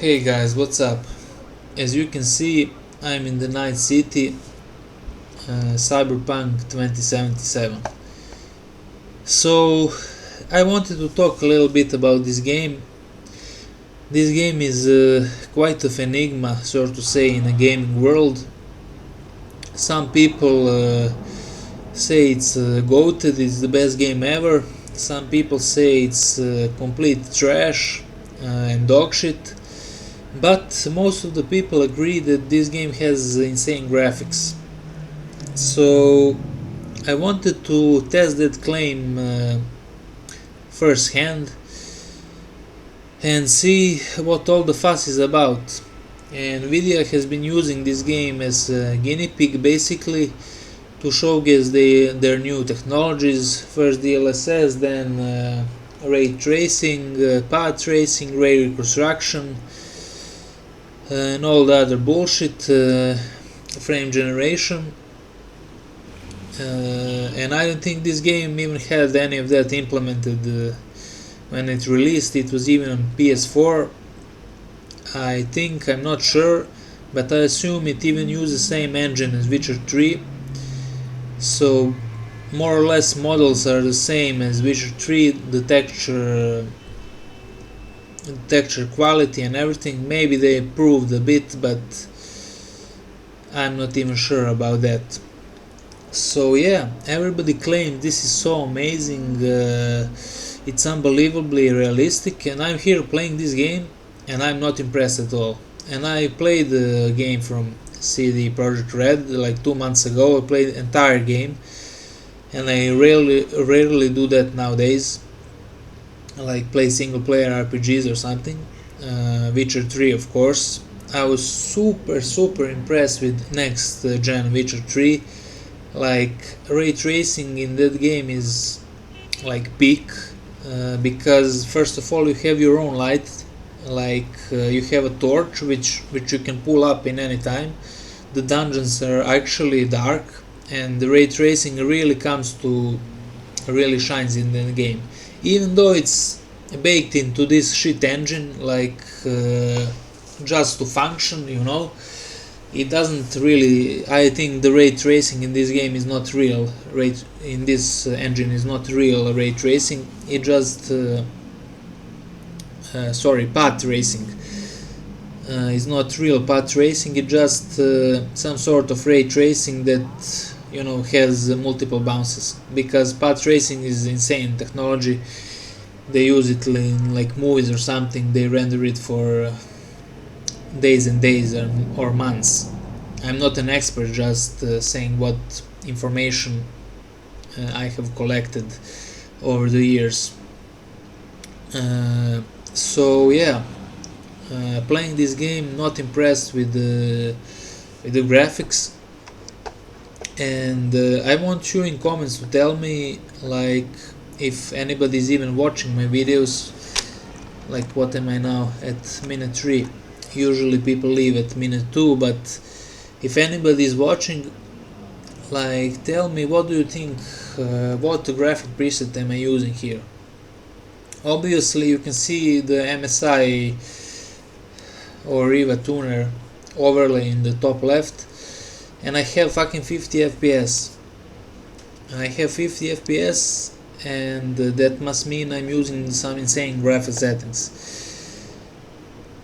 Hey guys, what's up? As you can see, I'm in the night city, Cyberpunk 2077. So, I wanted to talk a little bit about this game. This game is quite of enigma, so to say, in a gaming world. Some people say it's goated, it's the best game ever. Some people say it's complete trash and dog shit. But most of the people agree that this game has insane graphics. So I wanted to test that claim firsthand and see what all the fuss is about. NVIDIA has been using this game as a guinea pig basically to showcase their new technologies. First DLSS, then ray tracing, path tracing, ray reconstruction, and all the other bullshit, frame generation, and I don't think this game even had any of that implemented when it released. It was even on PS4, I think, I'm not sure, but I assume it even used the same engine as Witcher 3, so more or less models are the same as Witcher 3, the texture quality and everything. Maybe they improved a bit, but I'm not even sure about that. So yeah, everybody claims this is so amazing, it's unbelievably realistic, and I'm here playing this game and I'm not impressed at all. And I played the game from CD Projekt Red like 2 months ago. I played the entire game, and I rarely do that nowadays, like play single player RPGs or something. Witcher 3, of course. I was super impressed with next gen Witcher 3. Like, ray tracing in that game is like peak, because first of all you have your own light, like you have a torch which you can pull up in any time. The dungeons are actually dark, and the ray tracing really shines in the game, even though it's baked into this shit engine, like just to function, it doesn't really. I think the ray tracing in this game is not real. In this engine is not real ray tracing. It just path tracing is not real path tracing. It's just some sort of ray tracing that has multiple bounces, because path tracing is insane technology. They use it in like movies or something. They render it for days and days or months. I'm not an expert, just saying what information I have collected over the years. So yeah, playing this game, not impressed with the graphics, and I want you in comments to tell me, like, if anybody's even watching my videos. Like, what am I now, at minute 3? Usually people leave at minute 2, but if anybody is watching, like, tell me, what do you think, what graphic preset am I using here? Obviously you can see the MSI or Riva tuner overlay in the top left, and I have fucking 50 FPS. And that must mean I'm using some insane graphics settings.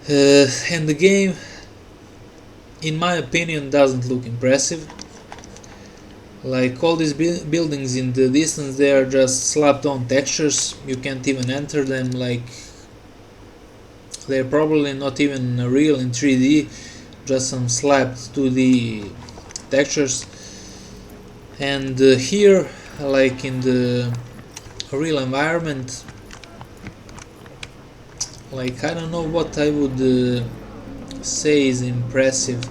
And the game, in my opinion, doesn't look impressive. Like, all these buildings in the distance, they are just slapped on textures. You can't even enter them. Like, they're probably not even real in 3D, just some slapped 2D textures. And here, like in the real environment, like, I don't know what I would say is impressive.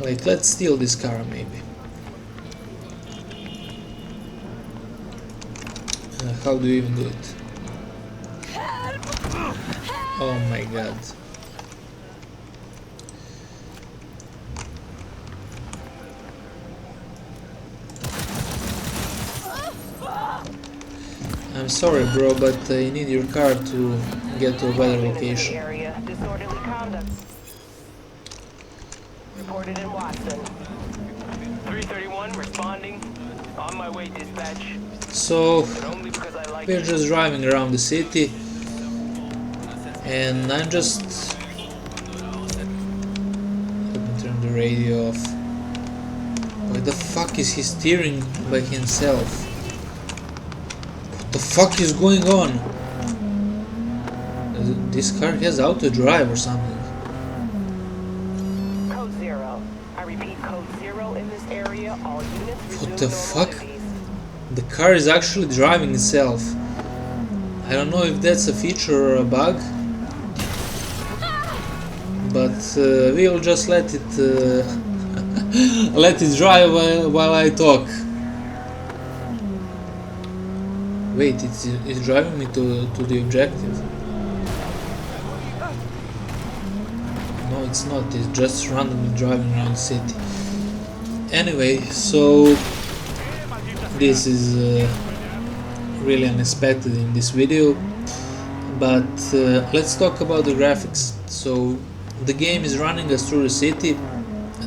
Like, let's steal this car maybe. How do you even do it? Oh my god. I'm sorry, bro, but I need your car to get to a better location. Reported in Watson. 331 responding. On my way, dispatch. So we're just driving around the city, and I'm just, let me turn the radio off. Why the fuck is he steering by himself? What the fuck is going on? This car has auto drive or something. Code 0. I repeat, code 0 in this area. All units resume What the fuck? activities. The car is actually driving itself. I don't know if that's a feature or a bug, but we'll just let it let it drive while I talk. Wait, it's driving me to the objective. No, it's not. It's just randomly driving around the city. Anyway, so this is really unexpected in this video, but let's talk about the graphics. So the game is running us through the city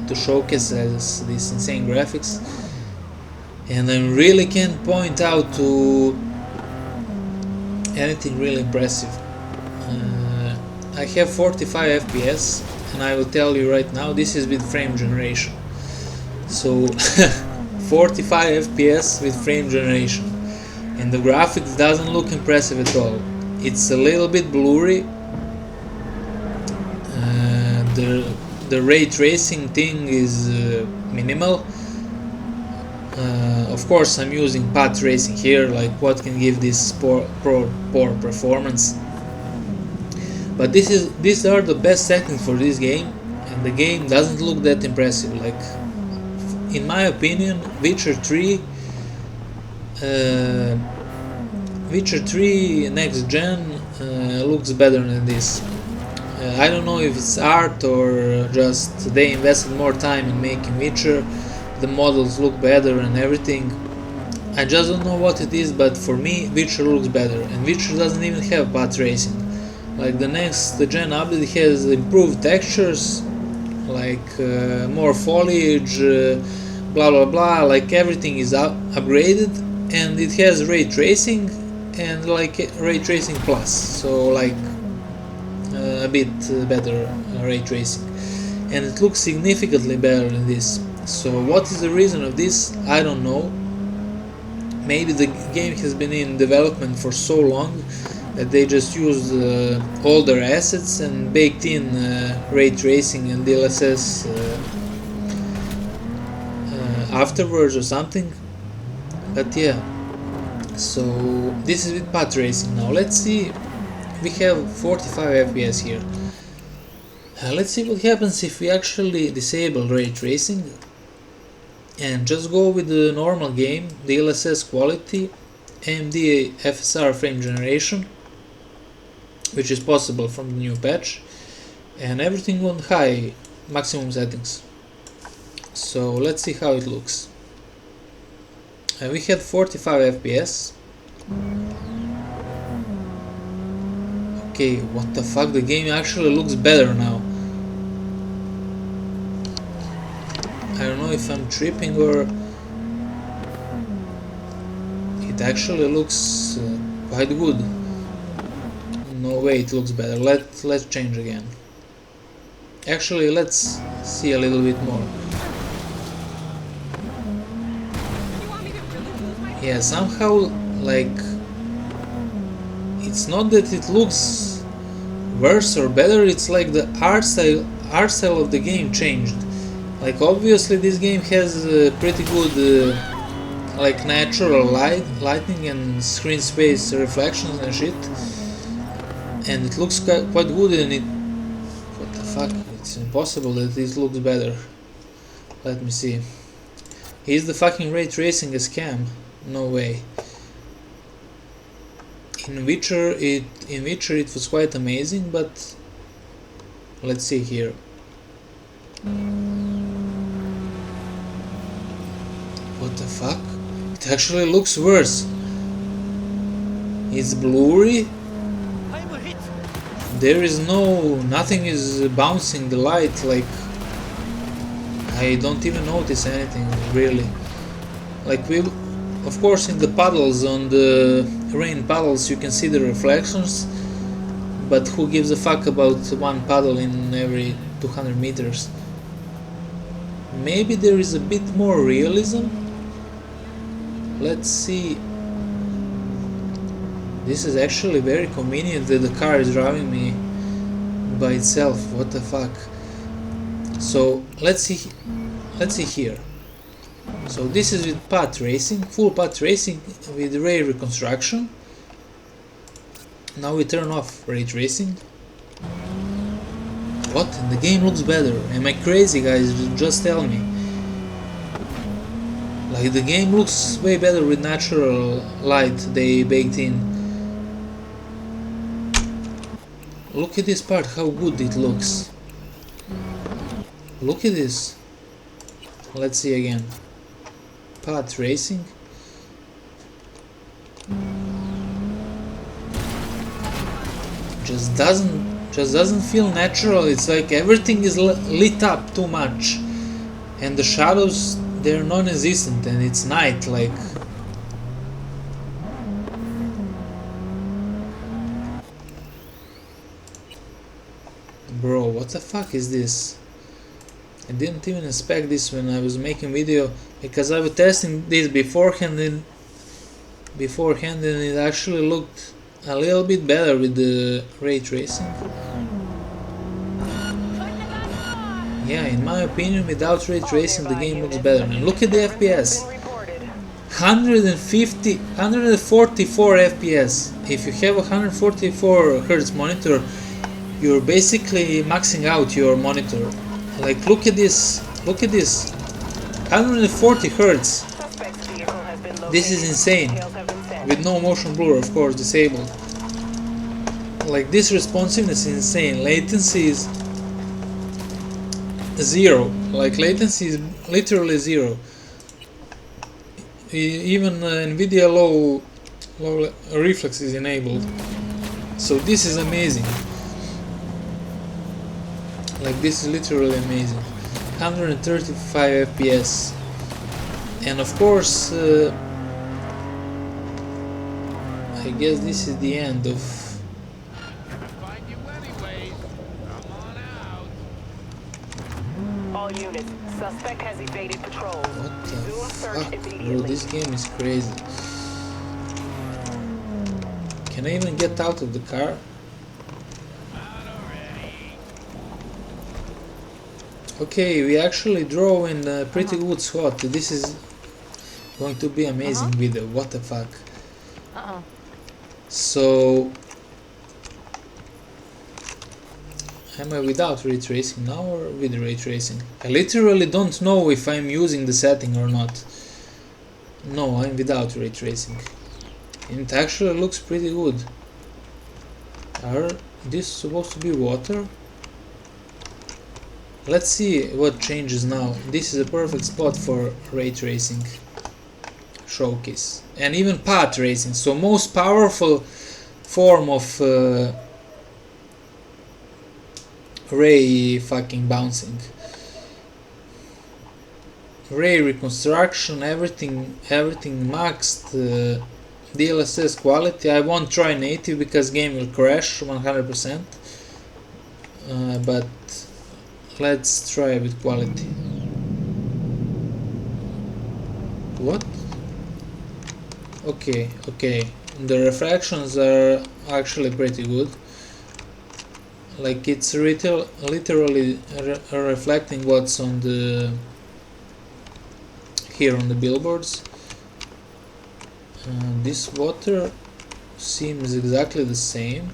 to showcase us these insane graphics, and I really can't point out to anything really impressive. I have 45 FPS, and I will tell you right now, this is with frame generation. So 45 FPS with frame generation, and the graphics doesn't look impressive at all. It's a little bit blurry. The ray tracing thing is minimal. Of course, I'm using path tracing here, like what can give this poor performance. But these are the best settings for this game, and the game doesn't look that impressive. Like, in my opinion, Witcher 3 next gen looks better than this. I don't know if it's art or just they invested more time in making Witcher. The models look better and everything. I just don't know what it is, but for me Witcher looks better, and Witcher doesn't even have path tracing. Like, the next gen update has improved textures, like more foliage, blah blah blah, like everything is upgraded, and it has ray tracing and like ray tracing plus, so like a bit better ray tracing, and it looks significantly better than this. So what is the reason of this? I don't know. Maybe the game has been in development for so long that they just used older assets and baked in ray tracing and DLSS afterwards or something. But yeah, so this is with path tracing. Now let's see, we have 45 FPS here. Let's see what happens if we actually disable ray tracing and just go with the normal game, DLSS quality, AMD FSR frame generation, which is possible from the new patch, and everything on high maximum settings. So let's see how it looks. We had 45 FPS. Okay, what the fuck, the game actually looks better now. I don't know if I'm tripping or it actually looks quite good. No way, it looks better. Let's change again. Actually, let's see a little bit more. Yeah, somehow, like, it's not that it looks worse or better, it's like the art style of the game changed. Like, obviously this game has pretty good like natural lighting and screen space reflections and shit, and it looks quite good, and it, what the fuck, it's impossible that it looks better. Let me see. Is the fucking ray tracing a scam? No way. In Witcher it was quite amazing, but let's see here. What the fuck? It actually looks worse. It's blurry. there is nothing is bouncing the light, like I don't even notice anything really. Like of course in the puddles, on the rain puddles, you can see the reflections, but who gives a fuck about one puddle in every 200 meters? Maybe there is a bit more realism. Let's see. This is actually very convenient that the car is driving me by itself. What the fuck? So let's see here. So this is with path racing, full path racing with ray reconstruction. Now we turn off ray tracing. What? The game looks better. Am I crazy, guys? Just tell me. Like, the game looks way better with natural light they baked in. Look at this part, how good it looks. Look at this. Let's see again. Path racing. Just doesn't feel natural. It's like everything is lit up too much, and the shadows, they're non-existent, and it's night. Like, bro, what the fuck is this? I didn't even expect this when I was making video, because I was testing this beforehand and it actually looked a little bit better with the ray tracing. Yeah, in my opinion, without ray tracing the game looks better. And look at the FPS. 144 FPS. If you have a 144 Hz monitor, you're basically maxing out your monitor. Like, look at this, 140 Hz. This is insane. With no motion blur, of course, disabled. Like, this responsiveness is insane. Latency is zero. Like, latency is literally zero. Even NVIDIA low reflex is enabled. So this is amazing. Like, this is literally amazing. 135 FPS. And of course, I guess this is the end of... All units, suspect has evaded patrol. What the fuck, bro, this game is crazy. Can I even get out of the car? Okay, we actually drove in a pretty good spot. This is going to be amazing video. What the fuck? So, am I without ray tracing now or with ray tracing? I literally don't know if I'm using the setting or not. No, I'm without ray tracing. It actually looks pretty good. Are this supposed to be water? Let's see what changes now. This is a perfect spot for ray tracing showcase, and even path tracing. So most powerful form of ray fucking bouncing. Ray reconstruction, everything maxed. DLSS quality. I won't try native because game will crash 100%. But let's try with quality. What? Okay. The refractions are actually pretty good. Like, it's literally reflecting what's on the here on the billboards. This water seems exactly the same.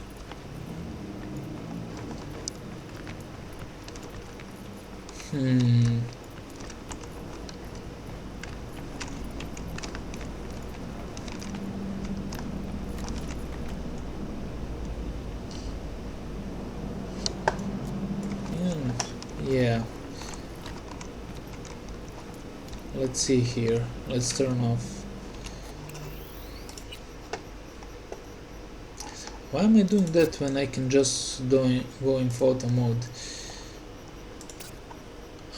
Yeah. Let's see here. Let's turn off. Why am I doing that when I can just go in photo mode?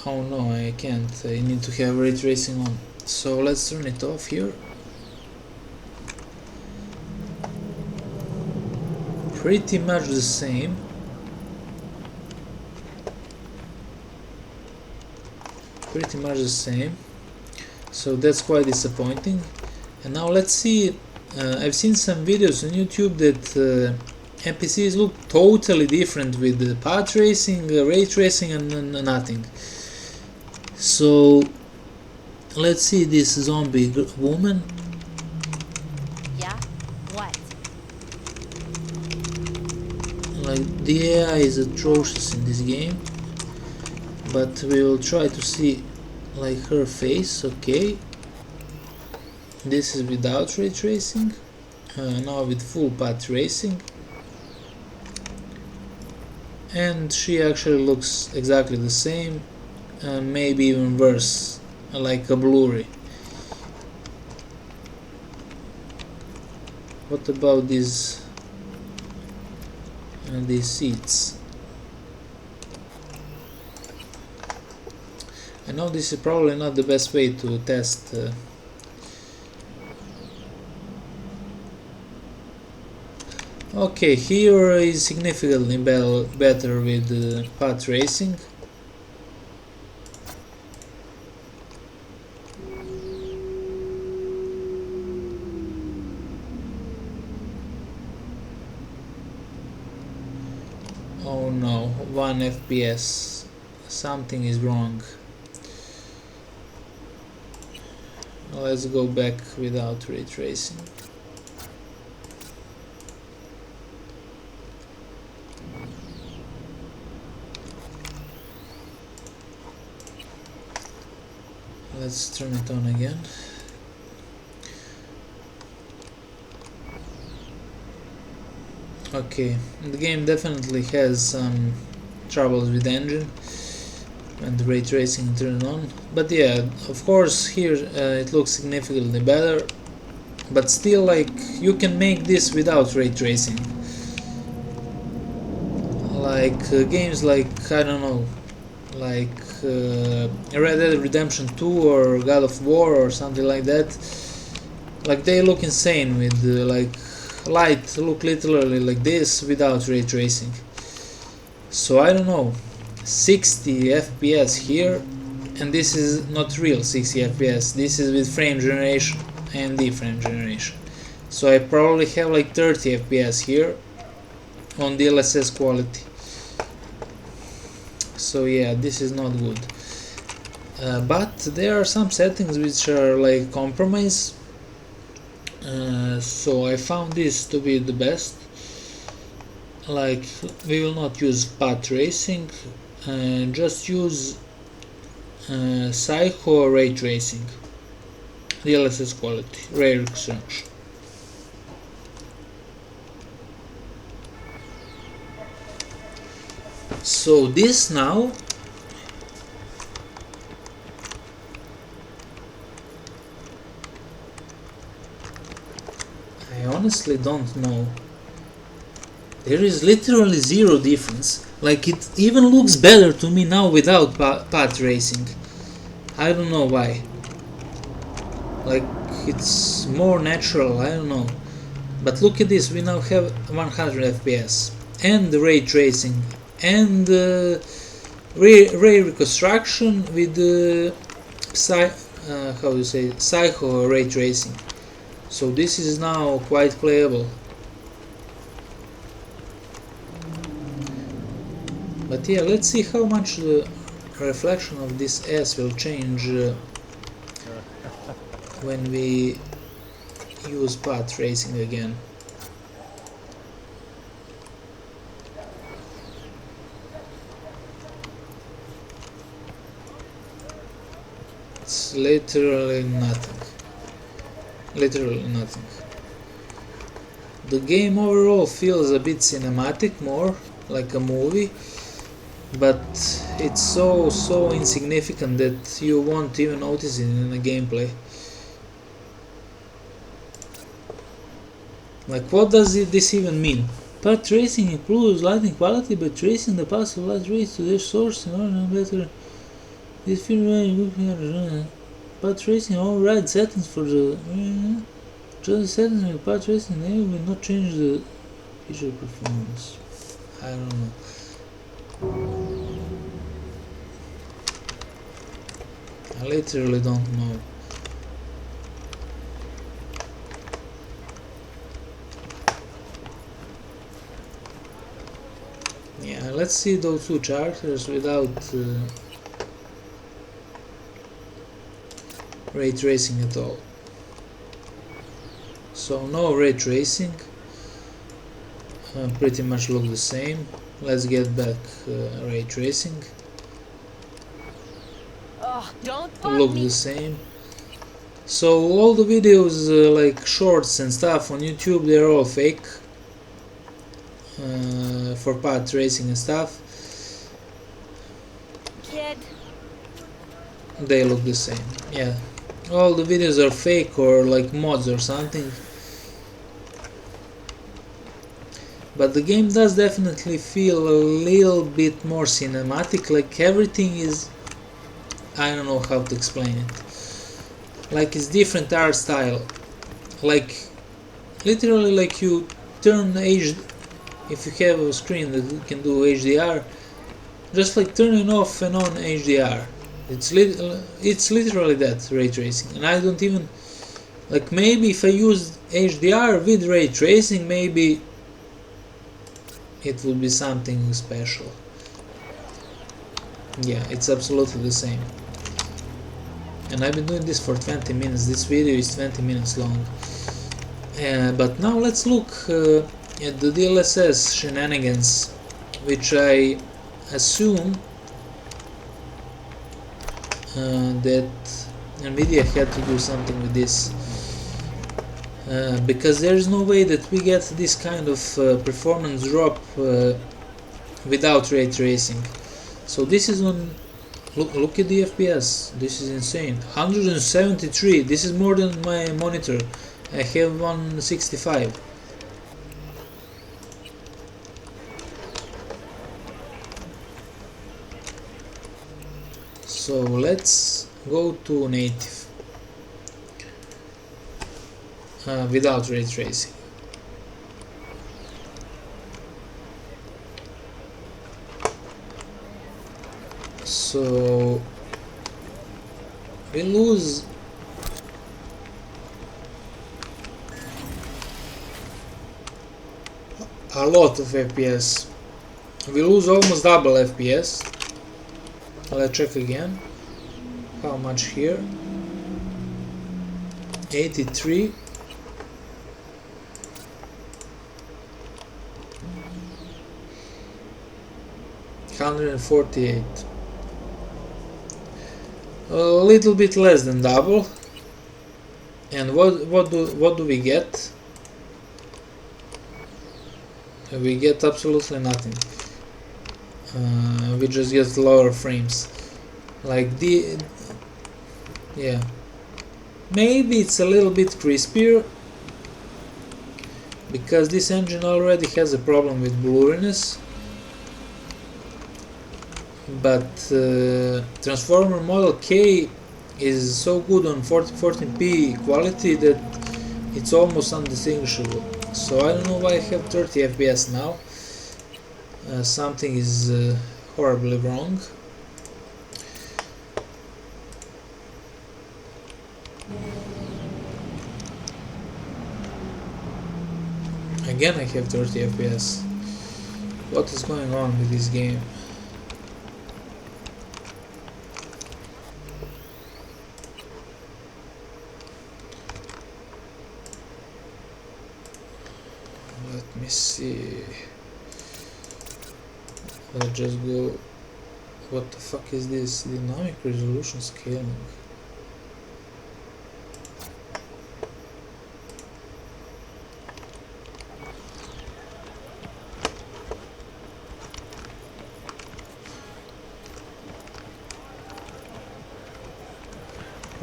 Oh no, I can't. I need to have ray tracing on. So let's turn it off here. Pretty much the same. Pretty much the same. So that's quite disappointing. And now let's see. I've seen some videos on YouTube that NPCs look totally different with the path tracing, ray tracing, and nothing. So let's see this zombie woman. Yeah? What? Like, the AI is atrocious in this game, but we will try to see like her face. Okay, this is without ray tracing, now with full path tracing, and she actually looks exactly the same, maybe even worse, like a blurry. What about these seats? I know this is probably not the best way to test okay, here is significantly better with path tracing. Oh no, 1 FPS. Something is wrong. Let's go back without ray tracing. Let's turn it on again. Okay, the game definitely has some troubles with the engine and the ray tracing turned on, but yeah, of course here it looks significantly better, but still, like, you can make this without ray tracing. Like games like, I don't know, like Red Dead Redemption 2 or God of War or something like that, like they look insane with like light look literally like this without ray tracing. So I don't know, 60 FPS here, and this is not real 60 FPS, this is with frame generation, AMD frame generation. So I probably have like 30 FPS here on DLSS quality. So yeah, this is not good. But there are some settings which are like compromise. So I found this to be the best. Like, we will not use path tracing, just use Psycho ray tracing, DLSS quality, rare extraction. So this now I honestly don't know. There is literally zero difference. Like, it even looks better to me now without path tracing. I don't know why. Like, it's more natural, I don't know. But look at this, we now have 100 FPS and ray tracing and ray reconstruction with how do you say, Psycho ray tracing. So this is now quite playable. But yeah, let's see how much the reflection of this S will change when we use path tracing again. It's literally nothing. Literally nothing. The game overall feels a bit cinematic, more like a movie, but it's so insignificant that you won't even notice it in the gameplay. Like, what does this even mean? Path tracing improves lighting quality by tracing the path of light rays to their source in order to better this film. Path tracing override settings for the just settings with path tracing they will not change the feature performance. I don't know. I literally don't know. Yeah, let's see those two characters without ray tracing at all. So no ray tracing, pretty much look the same. Let's get back ray tracing. Oh, don't Look the same. So all the videos like shorts and stuff on YouTube, they're all fake for path tracing and stuff. Kid. They look the same. Yeah, all the videos are fake or like mods or something. But the game does definitely feel a little bit more cinematic, like everything is, I don't know how to explain it, like it's different art style, like literally like you turn HD, if you have a screen that can do HDR, just like turning off and on HDR, it's literally that ray tracing. And I don't even, like, maybe if I use HDR with ray tracing, maybe it would be something special. Yeah, it's absolutely the same. And I've been doing this for 20 minutes. This video is 20 minutes long. But now let's look at the DLSS shenanigans, which I assume that NVIDIA had to do something with this. Because there is no way that we get this kind of performance drop without ray tracing. So this is on, look at the FPS, this is insane, 173, this is more than my monitor, I have 165. So let's go to native. Without ray tracing. So we lose a lot of FPS. We lose almost double FPS. Let's check again. How much here? 83. 148. A little bit less than double. And what do we get? We get absolutely nothing. We just get lower frames. Like yeah. Maybe it's a little bit crispier, because this engine already has a problem with blurriness. But Transformer Model K is so good on 1440p quality that it's almost undistinguishable. So I don't know why I have 30 FPS now. Something is horribly wrong. Again I have 30 FPS. What is going on with this game? Let me see. Let's just go. What the fuck is this? Dynamic resolution scaling.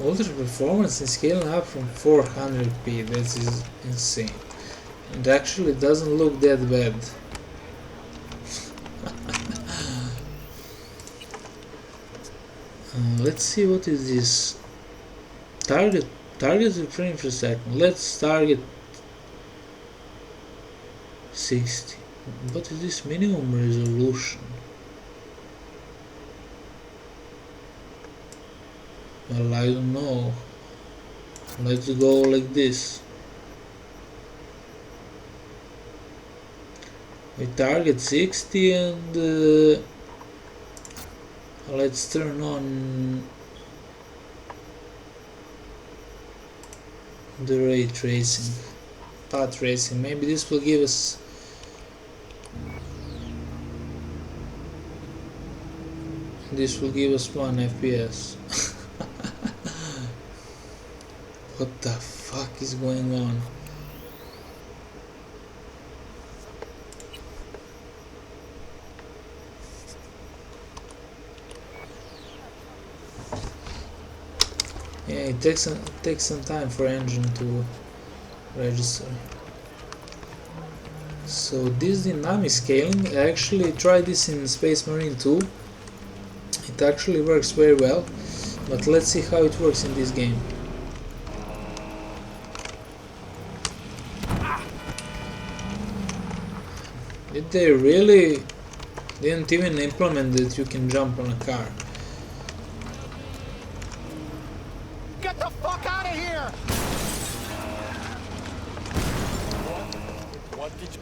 Ultra performance is scaling up from 400p. That is insane. It actually doesn't look that bad. Let's see what is this. Target frame per second. Let's target 60. What is this minimum resolution? Well, I don't know. Let's go like this. We target 60 and let's turn on the ray tracing, path tracing. Maybe this will give us one FPS. What the fuck is going on? Yeah, it takes some time for engine to register. So this dynamic scaling, I actually tried this in Space Marine 2. It actually works very well, but let's see how it works in this game. Did they really didn't even implement that you can jump on a car? Get the fuck out of here! What did you...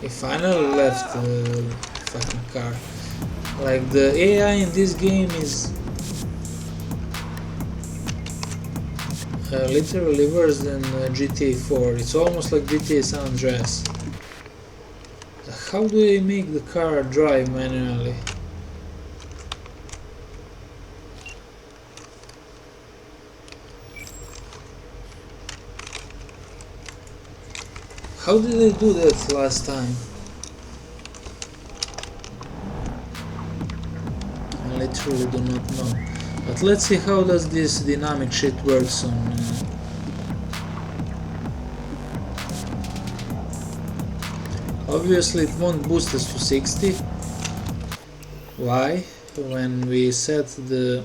He finally left the fucking car. Like, the AI in this game is literally worse than GTA 4. It's almost like GTA San Andreas. How do they make the car drive manually? How did they do that last time? I literally do not know. But let's see how does this dynamic shit works on... Obviously it won't boost us to 60. Why? When we set the...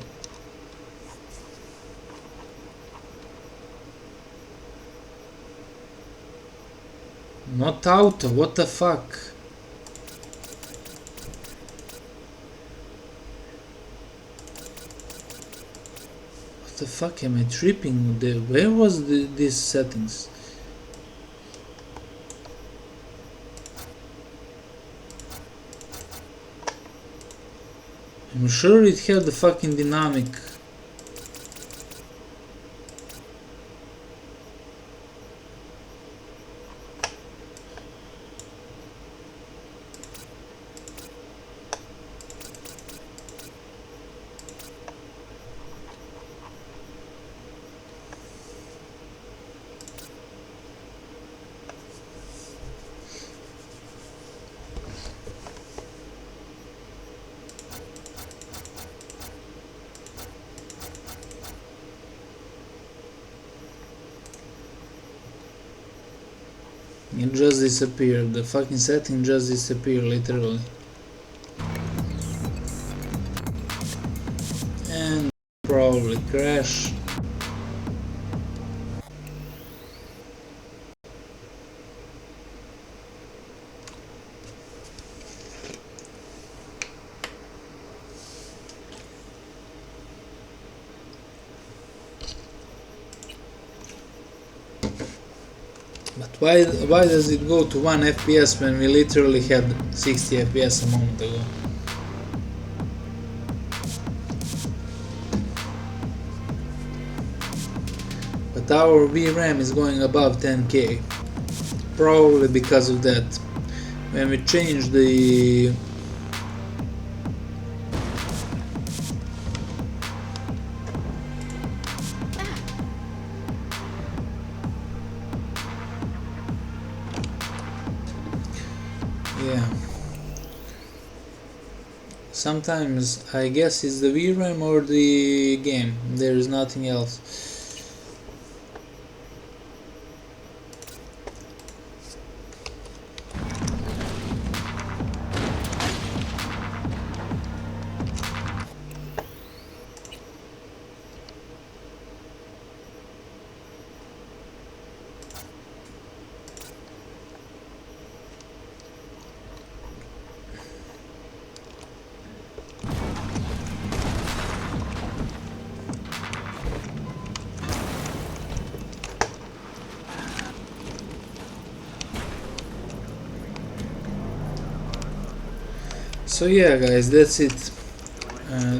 Not auto, what the fuck? What the fuck am I tripping? Where was these settings? I'm sure it had the fucking dynamic. It just disappeared. The fucking setting just disappeared, literally. And probably crash. But why does it go to 1 FPS when we literally had 60 FPS a moment ago? But our VRAM is going above 10k. Probably because of that. When we change the... Yeah. Sometimes I guess it's the VRAM or the game, there is nothing else. So yeah guys, that's it.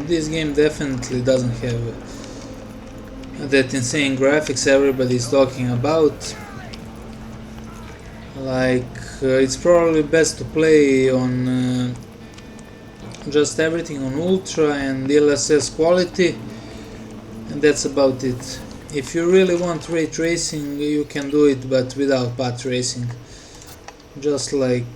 This game definitely doesn't have that insane graphics everybody's talking about. Like it's probably best to play on just everything on ultra and DLSS quality, and that's about it. If you really want ray tracing you can do it, but without path tracing, just like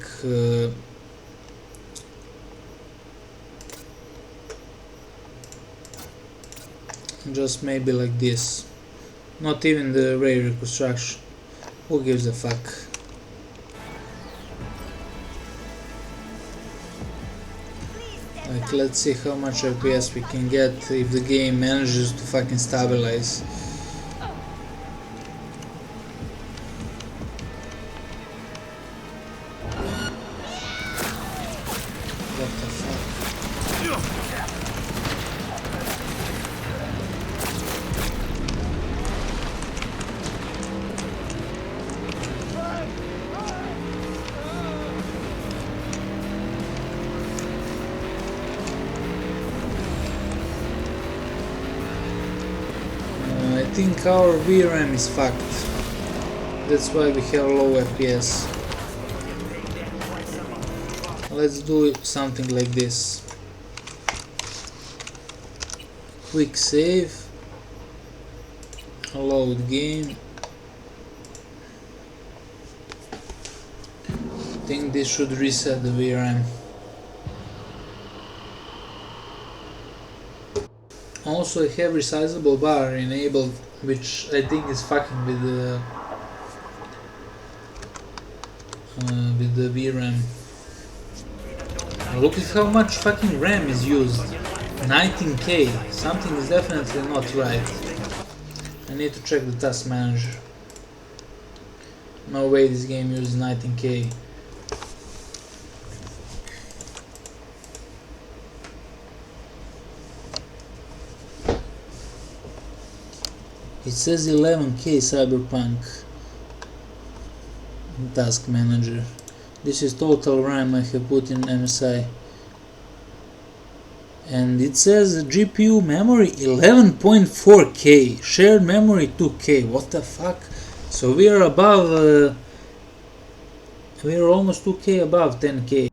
just maybe like this, not even the ray reconstruction. Who gives a fuck? Like, let's see how much FPS we can get if the game manages to fucking stabilize. What the fuck? I think our VRAM is fucked. That's why we have low FPS. Let's do something like this. Quick save. Load game. I think this should reset the VRAM. Also I have resizable bar enabled, which I think is fucking with the VRAM. Look at how much fucking RAM is used. 19k. Something is definitely not right. I need to check the task manager. No way this game uses 19k. It says 11k Cyberpunk task manager. This is total RAM I have put in MSI. And it says GPU memory 11.4k, shared memory 2k. What the fuck? So we are above, we are almost 2k above 10k.